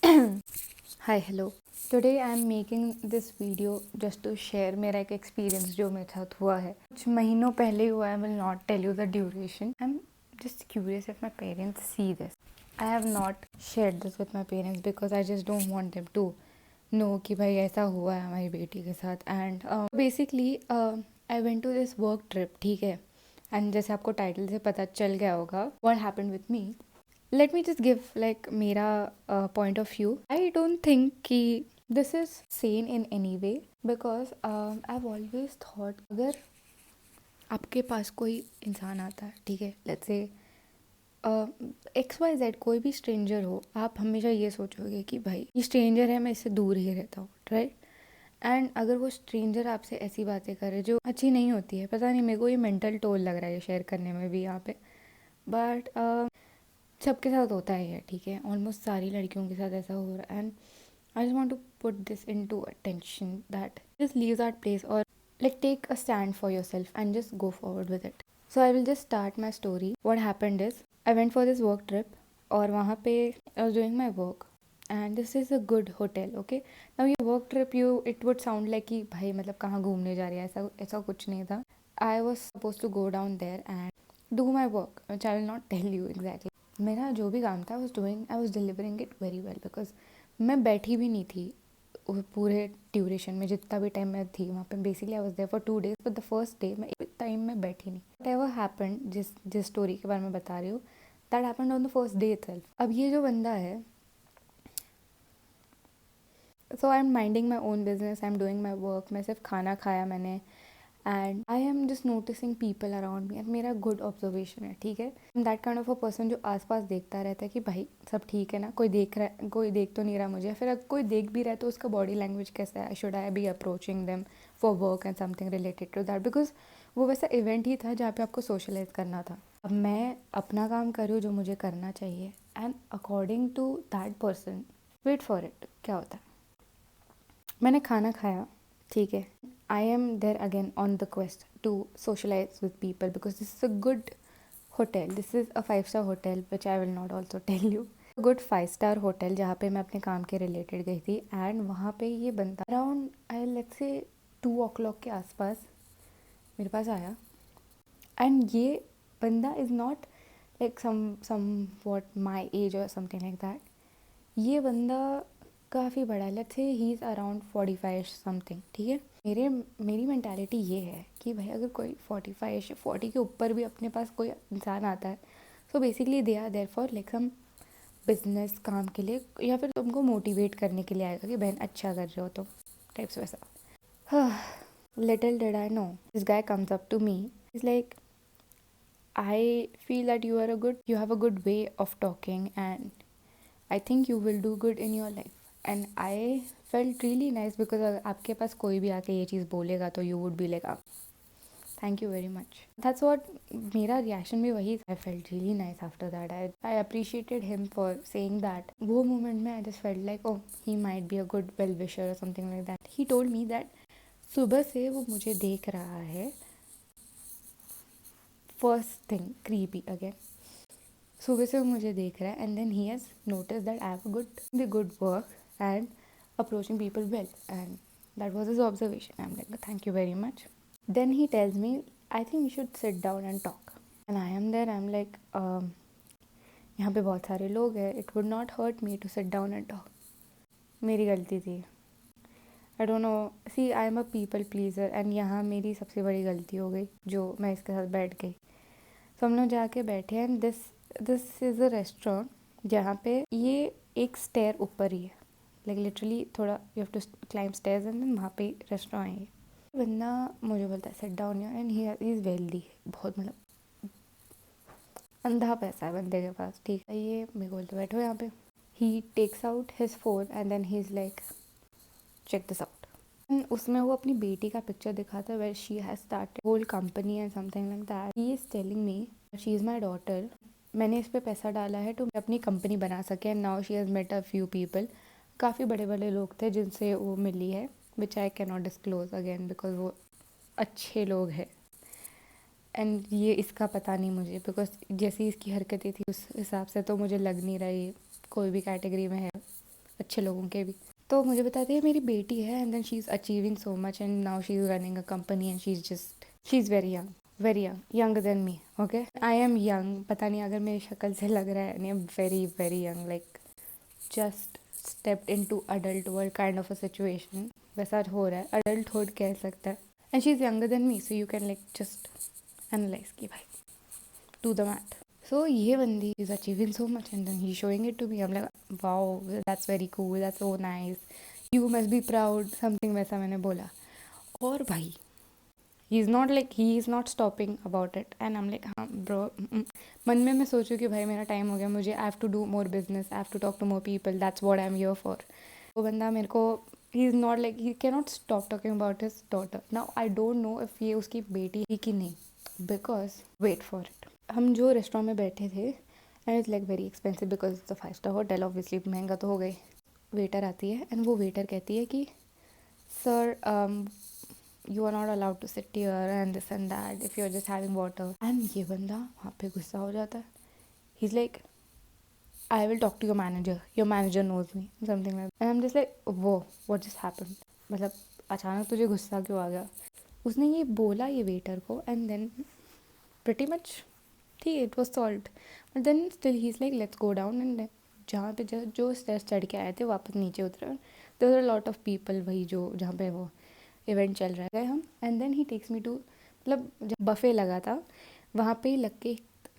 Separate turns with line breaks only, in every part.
Hi, hello. Today I am making this video just to share मेरा एक experience जो मेरे साथ हुआ है कुछ महीनों पहले हुआ है. I will not tell you the duration. I'm just curious if my parents see this. I have not shared this with my parents because I just don't want them to know कि भाई ऐसा हुआ है हमारी बेटी के साथ. And basically I went to this work trip, ठीक है. एंड जैसे आपको टाइटल से पता चल गया होगा what happened with me. Let me just give like मेरा point of view. I don't think कि this is sane in any way because I've always thought अगर आपके पास कोई इंसान आता है, ठीक है, let's say XYZ कोई भी स्ट्रेंजर हो, आप हमेशा ये सोचोगे कि भाई ये स्ट्रेंजर है, मैं इससे दूर ही रहता हूँ, राइट. एंड अगर वो स्ट्रेंजर आपसे ऐसी बातें करे जो अच्छी नहीं होती है, पता नहीं मेरे को ये मेंटल टोल लग रहा है शेयर करने में भी यहाँ पे, बट सबके साथ होता है ये, ठीक है. ऑलमोस्ट सारी लड़कियों के साथ ऐसा हो रहा है. And I just want to put this into attention that just leave that place और like take a stand for yourself and just go forward with it. So I will just start my story. What happened is I went for this work trip और वहाँ पे I was doing my work and this is a good hotel, okay. Now ये work trip it would sound like कि भाई मतलब कहाँ घूमने जा रही है, ऐसा ऐसा कुछ नहीं था. I was supposed to go down there and do my work which I will not tell you exactly. मेरा जो भी काम था I was delivering it very well because मैं बैठी भी नहीं थी पूरे ड्यूरेशन में, जितना भी टाइम मैं थी वहाँ पे. Basically I was there for 2 days but the first day मैं एक टाइम में बैठी नहीं. वट एवर हैपेंड, जिस स्टोरी के बारे में बता रही हूँ, that happened on the first day itself. अब ये जो बंदा है, so I am minding my own business, I am doing my work. मैं सिर्फ खाना खाया मैंने and I am just noticing people around me. मेरा गुड ऑब्जर्वेशन है, ठीक है. That kind of a person जो आसपास देखता रहता है कि भाई सब ठीक है ना, कोई देख रहा है, कोई देख तो नहीं रहा मुझे. फिर अगर कोई देख भी रहा है तो उसका बॉडी लैंग्वेज कैसा है, should I be approaching them for work and something related to that, because वो वैसा इवेंट ही था जहाँ पे आपको सोशलाइज करना था. अब मैं अपना काम कर रही हूँ जो मुझे करना चाहिए and according to that person, wait for it, क्या होता है. मैंने खाना खाया, ठीक है. I am there again on the quest to socialize with people because this is a good hotel. This is a 5-star hotel which I will not also tell you. A good 5-star hotel जहाँ पे मैं अपने काम के related गई थी and वहाँ पे ये बंदा around I let's say 2 o'clock के आसपास मेरे पास आया. एंड ये बंदा is not like somewhat my age और समथिंग लाइक दैट. ये बंदा काफ़ी बड़ा है, let's say he is around 45 something, ठीक है. मेरी मेंटालिटी ये है कि भाई अगर कोई 45 या 40 के ऊपर भी अपने पास कोई इंसान आता है, so basically they are there for like some business काम के लिए या फिर तुमको मोटिवेट करने के लिए आएगा कि बहन अच्छा कर रहे हो तुम, टाइप्स वैसा. Little did I know this guy comes up to me, is like I feel that you have a good way of talking and I think you will do good in your life. And I felt really nice because अगर आपके पास कोई भी आके ये चीज़ बोलेगा तो you would be like thank you very much. That's what मेरा रिएक्शन भी वही. I felt really nice after that. I appreciated him for saying that. वो मोमेंट में I just felt like oh he might be a good well wisher और something like that. He told me that सुबह से वो मुझे देख रहा है. फर्स्ट थिंग क्रीपी अगेन, सुबह से वो मुझे देख रहा है and then he has notice that I have the good work and approaching people well, and that was his observation. I'm like, thank you very much. Then he tells me, I think we should sit down and talk. And I am there, I'm like, यहाँ पे बहुत सारे लोग हैं, it would not hurt me to sit down and talk. मेरी गलती थी. I don't know, see I am a people pleaser and यहाँ मेरी सबसे बड़ी गलती हो गई जो मैं इसके साथ बैठ गई. तो हम लोग जाके बैठे and this is a restaurant जहाँ पे ये एक स्टेयर ऊपर ही है, लाइक लिटरली थोड़ा you have to climb stairs and then वहाँ पे रेस्टोरेंट है. बंदा मुझे बोलता है set down and he is wealthy, बहुत मतलब अंधा पैसा है बंदे के पास, ठीक है. ये मेरे को बोलते बैठो यहाँ पे. He takes out his phone and then he is like check this out. उसमें वो अपनी बेटी का पिक्चर दिखाता है where she has started whole company and something like that. He is telling me she is my daughter, मैंने इस पे पैसा डाला है तो अपनी कंपनी बना सके. And now she has met a few people, काफ़ी बड़े बड़े लोग थे जिनसे वो मिली है, which I can not disclose again because वो अच्छे लोग हैं. एंड ये इसका पता नहीं मुझे बिकॉज जैसी इसकी हरकतें थी उस हिसाब से तो मुझे लग नहीं रहा ये कोई भी कैटेगरी में है. अच्छे लोगों के भी। तो मुझे बताती है मेरी बेटी है and then she is achieving so much and now she is running a company and she is very young, younger than me. Okay, I am young, पता नहीं अगर मेरी शक्ल से लग रहा है, I am very very young, like just stepped into adult world kind of a situation, वैसा हो रहा है, अडल्टहुड कह सकता है। And she is younger than me, so you can like just analyze की भाई, डू द मैथ। सो ये बंदी is achieving so much and then he showing it to me, I am like wow that's very cool, that's so nice, you must be proud, something वैसा मैंने बोला। और भाई he is not stopping about it and I'm like हाँ bro, मन में मैं सोचूं कि भाई मेरा टाइम हो गया, मुझे I have to do more business, I have to talk to more people, that's what I'm here for। वो बंदा मेरे को he is not like, he cannot stop talking about his daughter। now I don't know if ये उसकी बेटी है कि नहीं, because wait for it, हम जो रेस्टोरेंट में बैठे थे and it's like very expensive because it's a 5 star hotel, obviously महंगा तो हो गई। वेटर आती है एंड वो वेटर कहती है कि sir you are not allowed to sit here and this and that if you're just having water। and ये बंदा वहाँ पे गुस्सा हो जाता है, he's like I will talk to your manager knows me, something like that। and I'm just like whoa, what just happened, मतलब अचानक तुझे गुस्सा क्यों आ गया। उसने ये बोला ये वेटर को एंड देन pretty much ठीक है, it was solve, but then still he is like let's go down and जहाँ पे जो स्टेयर्स चढ़ के आए थे वापस नीचे उतरे, there are lot of people, वही जो जहाँ पे वो इवेंट चल रहा है हम, and then he takes me to, मतलब जब बफे लगा था वहाँ पे ही लग के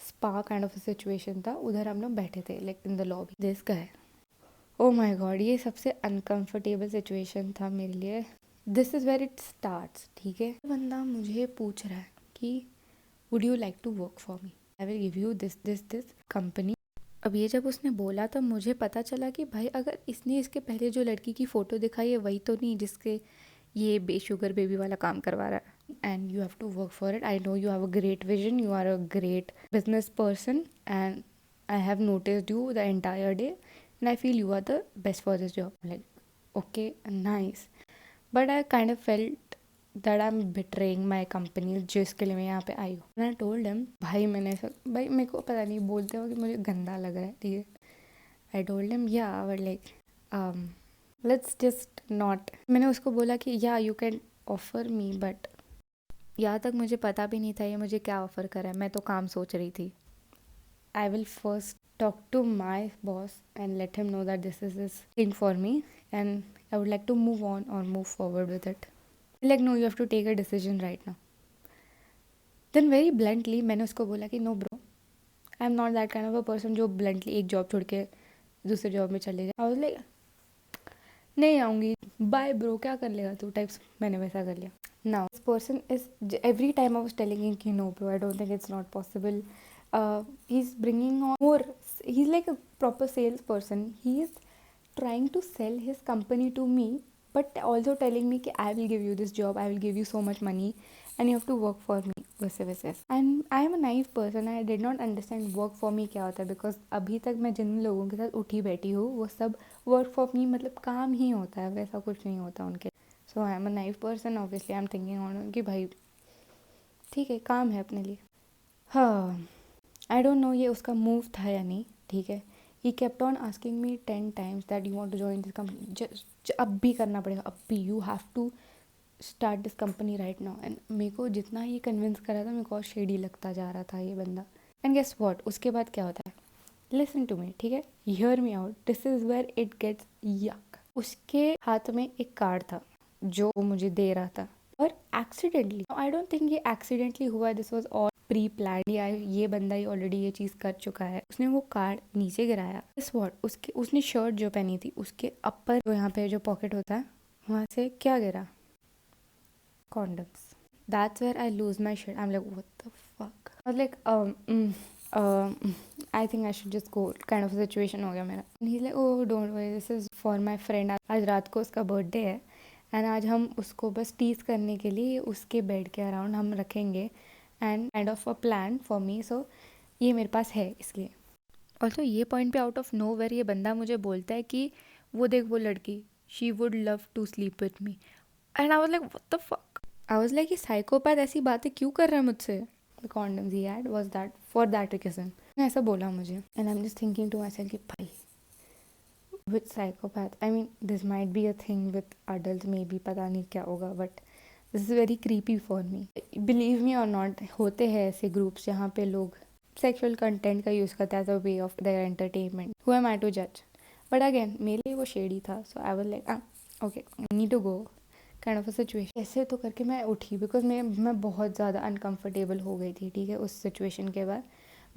स्पा काइंड ऑफ सिचुएशन था, उधर हम लोग बैठे थे like in the lobby. This guy, oh my god, ये सबसे अनकंफर्टेबल सिचुएशन था मेरे लिए। This is where it starts, ठीक है। बंदा मुझे पूछ रहा है कि would you like to work for me, I will give you this company. अब ये जब उसने बोला तब मुझे पता चला कि भाई अगर इसने इसके पहले जो लड़की की फ़ोटो दिखाई है वही तो नहीं जिसके ये बेशुगर बेबी वाला काम करवा रहा है। And you have to work for it, I know you have a great vision, you are a great business person and I have noticed you the entire day and I feel you are the best for this job. Like okay nice, but I kind of felt that I am betraying my company जिसके लिए मैं यहाँ पे आई हूँ। मैं told him भाई भाई मेरे को पता नहीं, बोलते हो कि मुझे गंदा लग रहा है, ठीक है। आई टोल्ड हिम या but like let's just not, मैंने उसको बोला कि या you can offer me, but यहाँ तक मुझे पता भी नहीं था ये मुझे क्या ऑफर करा है, मैं तो काम सोच रही थी। I will first talk to my boss and let him know that this is his thing for me and I would like to move on or move forward with it। Like no, you have to take a decision right now। then very bluntly मैंने उसको बोला कि no bro, I am not that kind of a person जो bluntly एक job छोड़ के दूसरे job में चले जाए। I was like नहीं आऊँगी, बाय ब्रो, क्या कर लेगा तू टाइप्स, मैंने वैसा कर लिया। now this person is, every time I was telling him कि no bro, I don't think it's not possible, he's bringing on more, he's like a proper salesperson, he is trying to sell his company to me but also telling me कि I will give you this job, I will give you so much money and you have to work for me, वैसे वैसे। and I am a naive person, I did not understand work for me क्या होता है, because अभी तक मैं जिन लोगों के साथ उठी बैठी हूँ वो सब वर्क फॉर मी मतलब काम ही होता है, वैसा कुछ नहीं होता उनके। So I am a naive person, obviously I am thinking on कि भाई ठीक है काम है अपने लिए। हाँ, आई डोंट नो ये उसका मूव था या नहीं, ठीक है। He kept on asking me 10 times that you want to join this company, अब भी करना पड़ेगा, अब भी you have to start this company right now. एंड मेरे को जितना ये कन्विंस करा था मेरे को और शेडी लगता जा रहा था ये बंदा। एंड गेस व्हाट, उसके बाद क्या होता है, लिसन टू मी, ठीक है, hear me out, this is where it gets yuck. उसके हाथ में एक कार्ड था जो वो मुझे दे रहा था और एक्सीडेंटली, आई डोंट थिंक ये एक्सीडेंटली हुआ, this was all pre plan, या ये बंदा ही ऑलरेडी ये चीज़ कर चुका है। उसने वो कार्ड नीचे गिराया, दिस व्हाट, उसने शर्ट जो पहनी थी उसके अपर जो यहाँ पे जो पॉकेट होता है वहाँ से क्या गिरा, condoms। That's where I lose my shit। I'm like, what the fuck? I was like, I think I should just go kind of situation हो गया मेरा। And he's like, oh don't worry, this is for my friend। आज रात को उसका birthday है and आज हम उसको बस टीज करने के लिए उसके बेड के अराउंड हम रखेंगे and kind of a plan for me, so ये मेरे पास है इसलिए। ऑल्सो ये पॉइंट पे आउट ऑफ नो वेयर ये बंदा मुझे बोलता है कि वो देख वो लड़की, she would love to sleep with me. And I was like what the fuck, I was like ये साइकोपैथ ऐसी बातें क्यों कर रहा है मुझसे। The condoms he had was that for that reason, ऐसा बोला मुझे। And I am just thinking to myself कि भाई with psychopath, I mean this might be a thing with adult, maybe, पता नहीं क्या होगा, but this is very creepy for me. Believe me और नॉट, होते हैं ऐसे ग्रुप्स जहाँ पे लोग सेक्सुअल कंटेंट का यूज़ करते हैं as a way of their entertainment. Who am I to जज? बट अगेन मेरे लिए वो शेडी था, so I was like okay, I need to go kind of a situation. ऐसे तो करके मैं उठी, बिकॉज मैं बहुत ज़्यादा अनकम्फर्टेबल हो गई थी, ठीक है, उस सिचुएशन के बाद।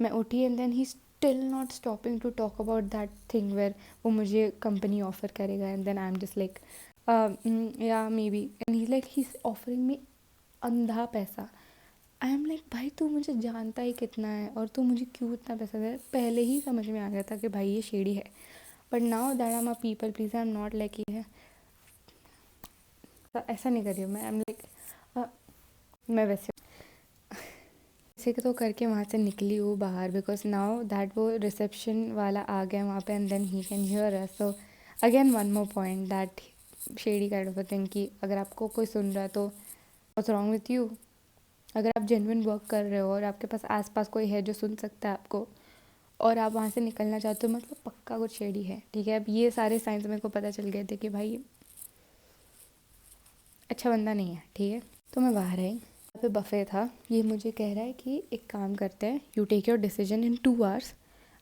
मैं उठी and then he still not stopping to talk about that thing where वो मुझे कंपनी ऑफर करेगा, and then I am just like yeah maybe, and he like he is offering me अंधा पैसा। आई am like भाई तू मुझे जानता ही कितना है और तू मुझे क्यों इतना पैसा दे रहा है? पहले ही समझ में आ गया था कि भाई ये शेडी है, but now that I am a people please, I am not like ये है, तो ऐसा नहीं करिए। मैं आई एम लाइक मैं वैसे तो करके वहाँ से निकली हूँ बाहर, बिकॉज नाउ दैट वो रिसेप्शन वाला आ गया वहाँ पे, and then he can hear us. So again one more point that shady kind of a thing, कि अगर आपको कोई सुन रहा है तो व्हाट्स रॉन्ग विथ यू? अगर आप जेन्युइन वर्क कर रहे हो और आपके पास आसपास कोई है जो सुन सकता है आपको, और आप वहाँ से निकलना चाहते हो, मतलब पक्का कुछ शेडी है, ठीक है। अब ये सारे साइंस मेरे को पता चल गए थे कि भाई अच्छा बंदा नहीं है, ठीक है। तो मैं बाहर आई, यहाँ पे बफे था, ये मुझे कह रहा है कि एक काम करते हैं, you take your decision in 2 hours,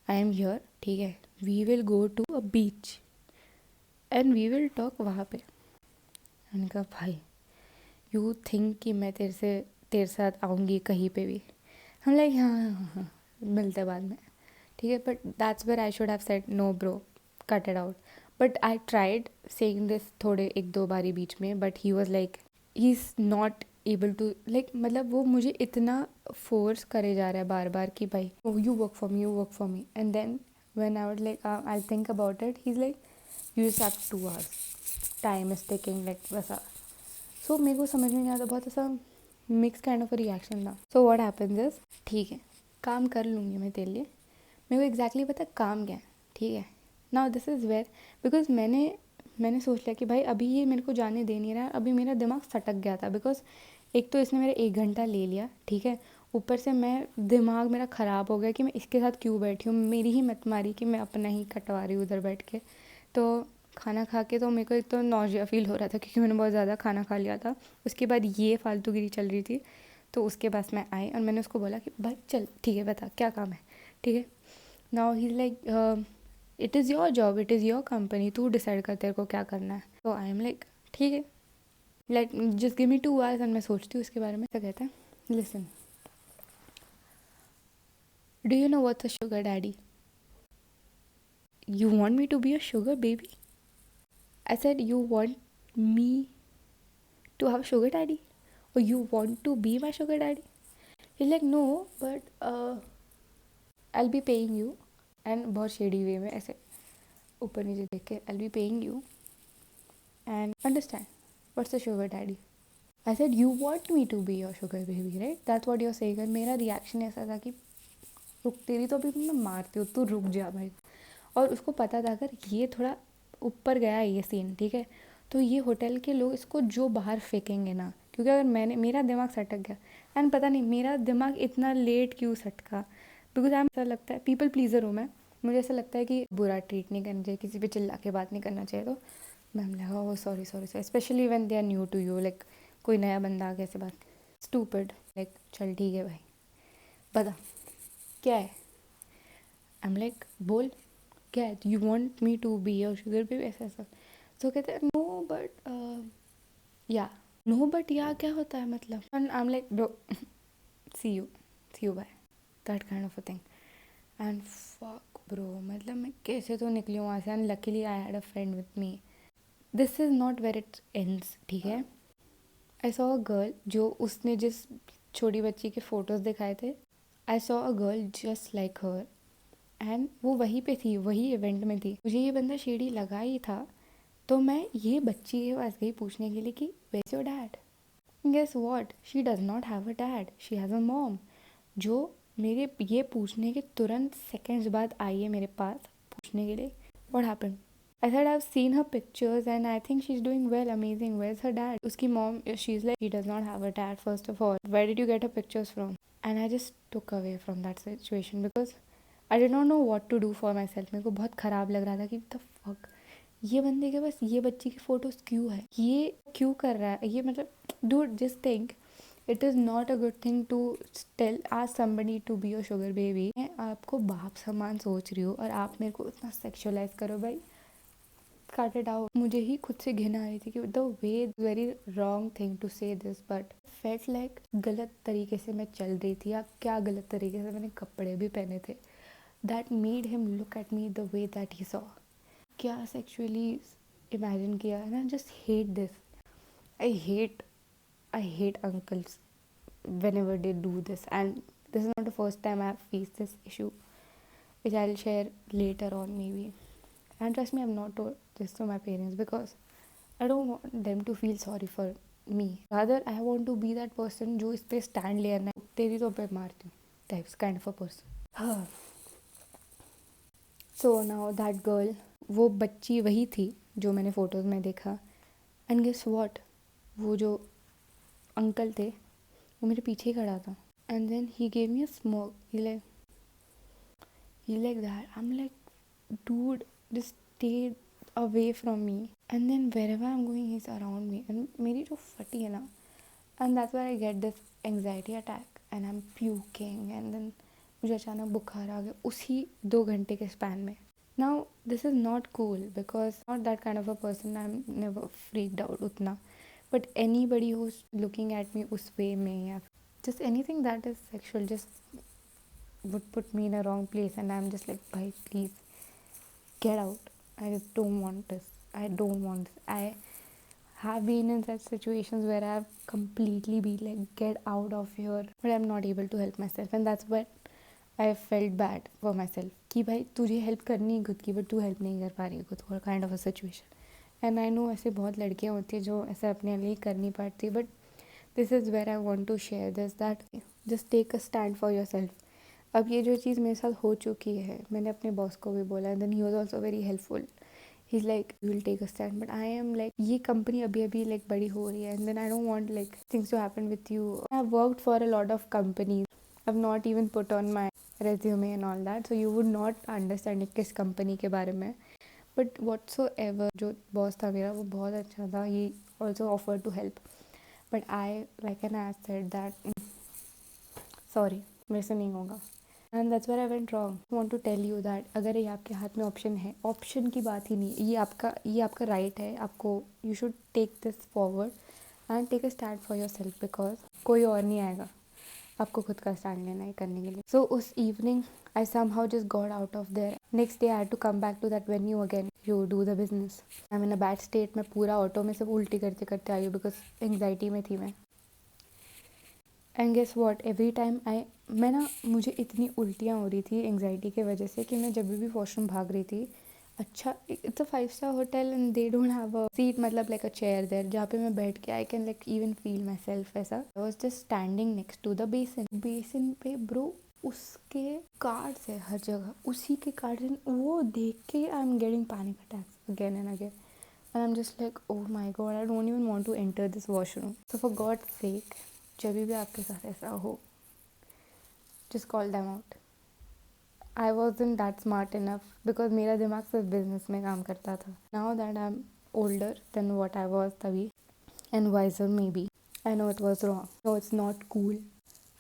I am here, ठीक है, we will go to a beach and we will talk वहाँ पे। मैंने कहा भाई यू थिंक कि मैं तेरे साथ आऊँगी कहीं पे भी? हम लाइक हाँ हाँ हाँ हाँ, मिलते बाद में, ठीक है। But that's where I should have said no bro, cut it out. But I tried saying this थोड़े 1-2 बारी बीच में, but he was like he is not able to, like मतलब वो मुझे इतना फोर्स करे जा रहा है बार बार कि भाई you work for me, you work for me, and then when I would like I think about it, he is like you just have 2 hours, time is taking, like वैसा। सो मेरे को समझ में नहीं आता, बहुत ऐसा mix kind of a reaction था। सो व्हाट हैपेंस इज, ठीक है काम कर लूँगी मैं तेरे लिए, मेरे को एग्जैक्टली पता काम क्या है, ठीक है। Now this is where, because मैंने सोच लिया कि भाई अभी ये मेरे को जाने दे नहीं रहा है, अभी मेरा दिमाग सटक गया था, बिकॉज एक तो इसने मेरा 1 घंटा ले लिया, ठीक है, ऊपर से मैं दिमाग मेरा ख़राब हो गया कि मैं इसके साथ क्यों बैठी हूँ, मेरी ही मत मारी कि मैं अपना ही कटवा रही हूँ उधर बैठ के। तो खाना खा के तो मेरे को एक तो नौजिया फील हो रहा था क्योंकि मैंने बहुत ज़्यादा खाना खा लिया था, उसके बाद ये फालतूगिरी चल रही थी। तो उसके बाद मैं आई और मैंने उसको बोला कि भाई चल ठीक है बता क्या काम है, ठीक है। Now he like it is your job, it is your company, तू डिसाइड कर तेरे को क्या करना है। तो आई एम लाइक ठीक है, let just give me 2 hours, and मैं सोचती हूँ उसके बारे में। तो कहता है listen, do you know what's a sugar daddy? You want me to be a sugar baby? I said you want me to have a sugar daddy, or you want to be my sugar daddy? He's like no, but I'll be paying you, and बहुत shady way में ऐसे ऊपर नीचे देख के, I'll be paying you and understand what's a sugar daddy. I said you want me to be your sugar baby, right? That's what you're saying. और मेरा reaction ऐसा था कि रुक, तेरी तो अभी मैं मारती हूँ, तू रुक जा भाई। और उसको पता था अगर ये थोड़ा ऊपर गया ये सीन, ठीक है, तो ये होटल के लोग इसको जो बाहर फेंकेंगे ना, क्योंकि अगर मेरा दिमाग सटक गया, एंड पता नहीं मेरा दिमाग इतना लेट क्यों सटका, बिकॉज आई ऐसा लगता है पीपल प्लीज़र हूँ मैं, मुझे ऐसा लगता है कि बुरा ट्रीट नहीं करना चाहिए, किसी पे चिल्ला के बात नहीं करना चाहिए। तो मैम लगा oh sorry sorry sorry, specially when they are new to you, like कोई नया बंदा आ गया ऐसे बात, स्टूपिड, लाइक चल ठीक है भाई बता क्या है। आई एम लाइक बोल क्या है, you want me to be your sugar baby, ऐसा ऐसा। तो कहते हैं no but yeah, no but yeah क्या होता है मतलब, and I am like bro see you bye, that kind of a thing. And fuck bro, मतलब मैं कैसे तो निकली हूँ वहाँ से, and luckily I had a friend with me. This is not where it ends, ठीक है। आई सॉ अ गर्ल, जो उसने जिस छोटी बच्ची के फ़ोटोज़ दिखाए थे, I saw a girl just like her, and वो वहीं पे थी, वही इवेंट में थी। मुझे ये बंदा शेडी लगा ही था, तो मैं ये बच्ची के पास गई पूछने के लिए कि where's your dad? Guess what, she does not have a dad, she has a mom, जो मेरे ये पूछने के तुरंत सेकेंड्स बाद आई है मेरे पास पूछने के लिए what happened. I said I've seen her pictures and I think she's doing well, amazing. Where's her dad? उसकी mom, she's like, she does not have a dad first of all. Where did you get her pictures from? And I just took away from that situation because I did not know what to do for myself. मेरे को बहुत ख़राब लग रहा था कि the fuck, ये बंदे के पास ये बच्ची की फ़ोटोज़ क्यों है, ये क्यों कर रहा है ये, मतलब dude just think it is not a good thing to tell आज somebody to be your sugar baby. मैं आपको बाप समान सोच रही हूँ और आप मेरे को इतना सेक्शुअलाइज करो भाई, कट इट आउट। मुझे ही खुद से घिन आ रही थी कि the way very wrong thing to say this, but felt like गलत तरीके से मैं चल रही थी, या क्या गलत तरीके से मैंने कपड़े भी पहने थे that made him look at me the way that he saw. क्या सेक्सुअली इमेजिन किया है ना, just hate this. I hate I hate uncles whenever they do this, and this is not the first time I have faced this issue, which I'll share later on maybe. And trust me, I've not told this to my parents because I don't want them to feel sorry for me. Rather, I want to be that person जो इस पे stand ले आना, तेरी तो पे मारती हूँ types kind of a person. So now that girl, वो बच्ची वही थी जो मैंने फोटोज़ में देखा, and guess what, वो जो अंकल थे वो मेरे पीछे ही खड़ा था, and then he gave me a smoke. He like that. I'm like, dude, just stay away from me. And then wherever I'm going, he's around me. And मेरी जो फटी है ना, and that's where I get this anxiety attack and I'm puking, and then मुझे अचानक बुखार आ गया उसी 2 घंटे के स्पैन में. Now this is not cool because not that kind of a person. I'm never freaked out उतना. But anybody who's looking at me उस way में या just anything that is sexual just would put me in a wrong place, and I'm just like, bhai, please get out. I just don't want this. I don't want this. I have been in such situations where I've completely been like, get out of here, but I'm not able to help myself, and that's what I felt bad for myself कि भाई तुझे help करनी है खुद की but तू help नहीं कर पा रही है खुद को, kind of a situation. And I know ऐसे बहुत लड़कियां होती है जो ऐसे अपने लिए कर नहीं पाती, but this is where I want to share this that just take a stand for yourself. अब ये जो चीज़ मेरे साथ हो चुकी है, मैंने अपने बॉस को भी बोला, and then he was also very helpful. He is like you will take a stand, but I am like ये कंपनी अभी अभी लाइक बड़ी हो रही है, and then I don't want like things to happen with you. I have worked for a lot of companies. I have not even put on my resume and all that, so you would not understand किस company के बारे में. But whatsoever जो boss था मेरा वो बहुत अच्छा था. He also offer to help, but I like an I said that sorry मेरे से नहीं होगा, and that's where I went wrong. I want to tell you that अगर ये आपके हाथ में ऑप्शन है, ऑप्शन की बात ही नहीं, ये आपका राइट है. आपको you should take this forward and take a stand for yourself, because कोई और नहीं आएगा आपको खुद का स्टैंड लेना है करने के लिए. सो उस evening I somehow just got out of there. Next day I had to come back to that venue again to do the business. I'm in a bad state. मैं पूरा ऑटो में सब उल्टी करते करते आई हूँ बिकॉज एंगजाइटी में थी मैं. And guess what, every time मैं ना मुझे इतनी उल्टियाँ हो रही थी एंगजाइटी की वजह से कि मैं जब भी वॉशरूम भाग रही थी. अच्छा, it's a 5 star hotel and they don't have a seat, मतलब लाइक अ चेयर देयर जहाँ पे मैं बैठ के I can like even feel myself. ऐसा I was just standing next to the basin पे ब्रो. उसके कार्ड्स है हर जगह, उसी के कार्ड्स, वो देख के I am getting panic attacks again and again. And I am just like oh my God, I don't even want to enter this washroom. So for God sake, जब भी आपके साथ ऐसा हो, just call them out. I wasn't that smart enough because मेरा दिमाग सिर्फ business में काम करता था. Now that I am older than what I was तभी, and wiser maybe, I know it was wrong. No, it's not cool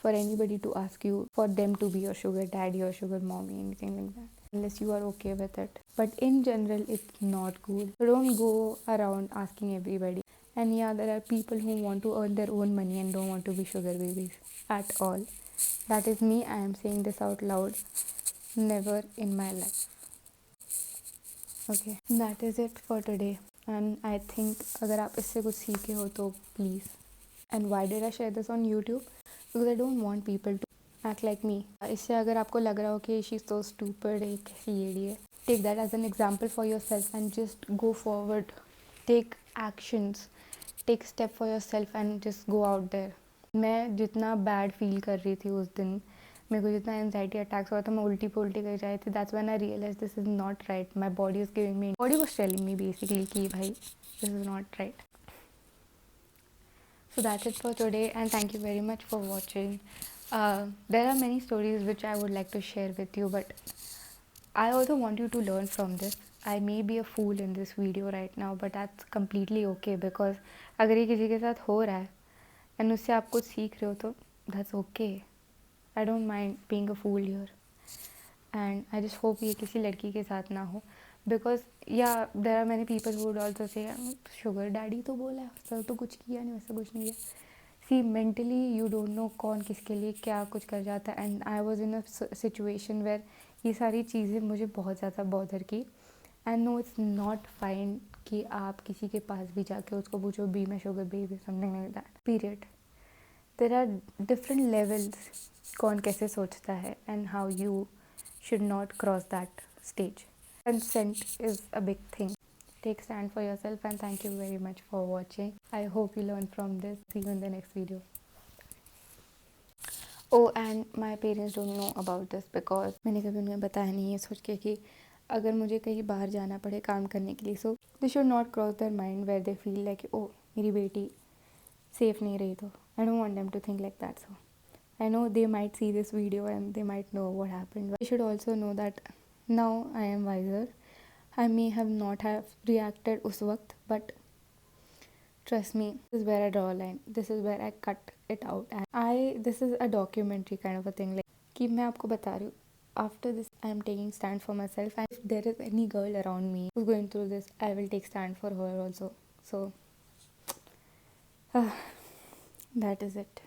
for anybody to ask you for them to be your sugar daddy or sugar mommy, anything like that, unless you are okay with it. But in general, it's not cool. So don't go around asking everybody. And yeah, there are people who want to earn their own money and don't want to be sugar babies at all. That is me. I am saying this out loud. Never in my life. Okay, that is it for today. And I think अगर आप इससे कुछ सीखे हो तो please. And why did I share this on YouTube? Because I don't want people to act like me. इससे अगर आपको लग रहा हो कि she's so stupid, एक कैसी येड़ी है, take that as an example for yourself and just go forward. Take actions. Take step for yourself and just go out there. मैं जितना बैड फील कर रही थी उस दिन, मेरे को जितना एंजाइटी अटैक्स हुआ था, मैं उल्टी पे उल्टी कर जाई थी. That's when I realize this is not right. My body is giving me, body was telling me basically कि भाई this is not right. So that's it for today, and thank you very much for watching. There are many stories which I would like to share with you, but I also want you to learn from this. I may be a fool in this video right now, but that's completely okay because अगर ये किसी के साथ हो रहा है and उससे आप कुछ सीख रहे हो तो that's okay. I don't mind being a fool here. And I just hope ये किसी लड़की के साथ ना हो because yeah, there are many people who would also say sugar daddy तो बोला है, वैसा तो कुछ किया नहीं, वैसा कुछ नहीं किया. See, mentally you don't know कौन किसके लिए क्या कुछ कर जाता है. And I was in a situation where ये सारी चीज़ें मुझे बहुत ज़्यादा बॉदर की. And no it's not fine कि आप किसी के पास भी जाके उसको पूछो बी मैं sugar baby something like that period. There are different levels कौन कैसे सोचता है and how you should not cross that stage. Consent is a big thing. Take stand for yourself and thank you very much for watching. I hope you learned from this. See you in the next video. Oh, and my parents don't know about this because मैंने कभी उन्हें बताया नहीं है सोच के कि अगर मुझे कहीं बाहर जाना पड़े काम करने के लिए so they should not cross their mind where they feel like oh मेरी बेटी सेफ नहीं रही तो I don't want them to think like that. So I know they might see this video and they might know what happened. But they should also know that now I am wiser. I may have not have reacted उस वक्त, but trust me, this is where I draw a line. This is where I cut it out. And this is a documentary kind of a thing. Like कि मैं आपको बता रही हूँ. After this, I am taking stand for myself. And if there is any girl around me who's going through this, I will take stand for her also. So, that is it.